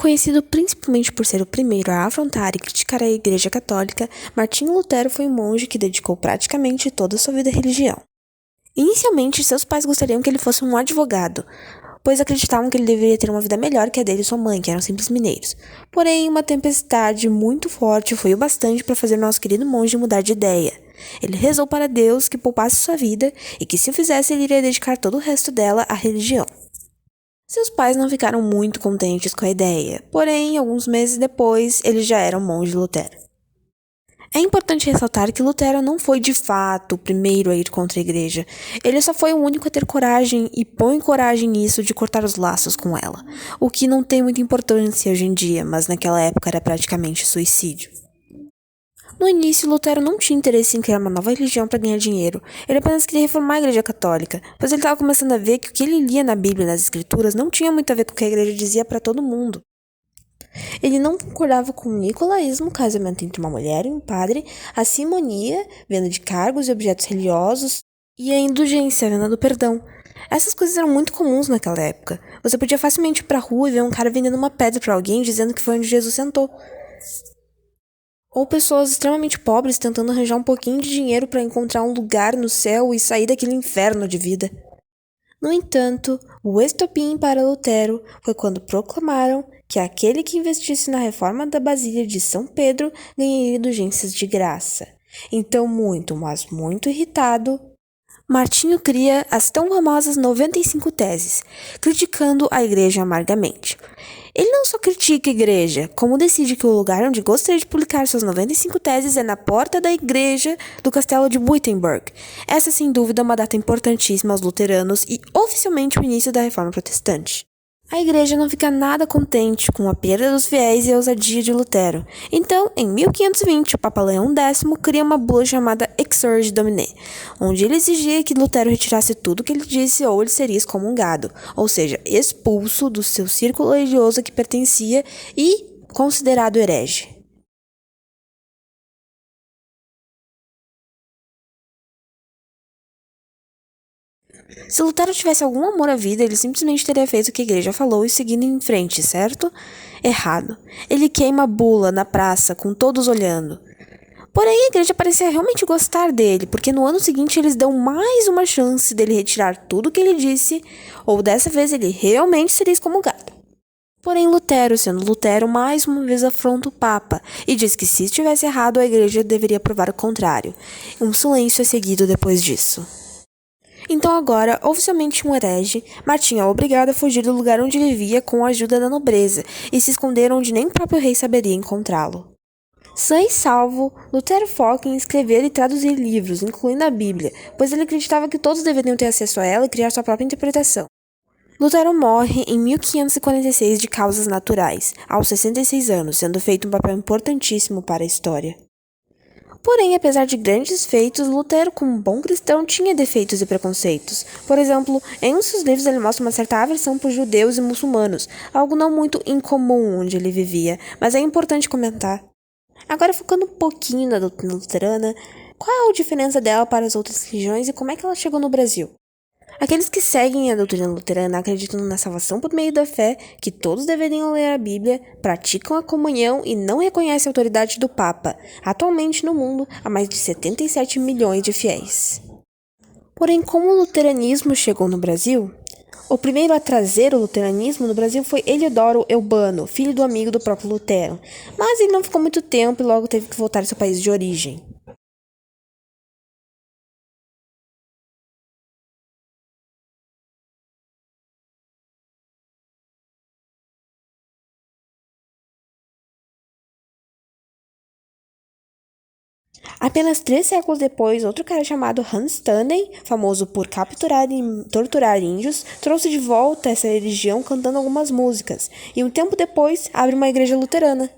Conhecido principalmente por ser o primeiro a afrontar e criticar a Igreja Católica, Martinho Lutero foi um monge que dedicou praticamente toda a sua vida à religião. Inicialmente, seus pais gostariam que ele fosse um advogado, pois acreditavam que ele deveria ter uma vida melhor que a dele e sua mãe, que eram simples mineiros. Porém, uma tempestade muito forte foi o bastante para fazer nosso querido monge mudar de ideia. Ele rezou para Deus que poupasse sua vida e que, se o fizesse, ele iria dedicar todo o resto dela à religião. Seus pais não ficaram muito contentes com a ideia, porém, alguns meses depois, ele já era um monge Lutero. É importante ressaltar que Lutero não foi de fato o primeiro a ir contra a igreja. Ele só foi o único a ter coragem e põe coragem nisso de cortar os laços com ela, o que não tem muita importância hoje em dia, mas naquela época era praticamente suicídio. No início, Lutero não tinha interesse em criar uma nova religião para ganhar dinheiro. Ele apenas queria reformar a Igreja Católica, pois ele estava começando a ver que o que ele lia na Bíblia e nas Escrituras não tinha muito a ver com o que a Igreja dizia para todo mundo. Ele não concordava com o nicolaísmo, o casamento entre uma mulher e um padre, a simonia, venda de cargos e objetos religiosos, e a indulgência, a venda do perdão. Essas coisas eram muito comuns naquela época. Você podia facilmente ir para a rua e ver um cara vendendo uma pedra para alguém dizendo que foi onde Jesus sentou. Ou pessoas extremamente pobres tentando arranjar um pouquinho de dinheiro para encontrar um lugar no céu e sair daquele inferno de vida. No entanto, o estopim para Lutero foi quando proclamaram que aquele que investisse na reforma da Basílica de São Pedro ganharia indulgências de graça. Então, muito, mas muito irritado, Martinho cria as tão famosas 95 teses, criticando a igreja amargamente. Ele não só critica a igreja, como decide que o lugar onde gostaria de publicar suas 95 teses é na porta da igreja do castelo de Wittenberg. Essa, sem dúvida, é uma data importantíssima aos luteranos e oficialmente o início da Reforma Protestante. A igreja não fica nada contente com a perda dos fiéis e a ousadia de Lutero. Então, em 1520, o Papa Leão X cria uma bula chamada Exsurge Domine, onde ele exigia que Lutero retirasse tudo o que ele disse ou ele seria excomungado, ou seja, expulso do seu círculo religioso a que pertencia e considerado herege. Se Lutero tivesse algum amor à vida, ele simplesmente teria feito o que a igreja falou e seguido em frente, certo? Errado. Ele queima a bula na praça, com todos olhando. Porém, a igreja parecia realmente gostar dele, porque no ano seguinte eles dão mais uma chance dele retirar tudo o que ele disse, ou dessa vez ele realmente seria excomungado. Porém, Lutero, sendo Lutero, mais uma vez afronta o Papa e diz que se estivesse errado, a igreja deveria provar o contrário. Um silêncio é seguido depois disso. Então agora, oficialmente um herege, Martinho é obrigado a fugir do lugar onde ele vivia com a ajuda da nobreza e se esconder onde nem o próprio rei saberia encontrá-lo. Sã e salvo, Lutero foca em escrever e traduzir livros, incluindo a Bíblia, pois ele acreditava que todos deveriam ter acesso a ela e criar sua própria interpretação. Lutero morre em 1546 de causas naturais, aos 66 anos, sendo feito um papel importantíssimo para a história. Porém, apesar de grandes feitos, Lutero, como um bom cristão, tinha defeitos e preconceitos. Por exemplo, em um dos seus livros ele mostra uma certa aversão por judeus e muçulmanos, algo não muito incomum onde ele vivia, mas é importante comentar. Agora, focando um pouquinho na doutrina luterana, qual é a diferença dela para as outras religiões e como é que ela chegou no Brasil? Aqueles que seguem a doutrina luterana acreditam na salvação por meio da fé, que todos deveriam ler a Bíblia, praticam a comunhão e não reconhecem a autoridade do Papa. Atualmente no mundo há mais de 77 milhões de fiéis. Porém, como o luteranismo chegou no Brasil? O primeiro a trazer o luteranismo no Brasil foi Eliodoro Eubano, filho do amigo do próprio Lutero, mas ele não ficou muito tempo e logo teve que voltar ao seu país de origem. Apenas 3 séculos depois, outro cara chamado Hans Stannen, famoso por capturar e torturar índios, trouxe de volta essa religião cantando algumas músicas, e um tempo depois abre uma igreja luterana.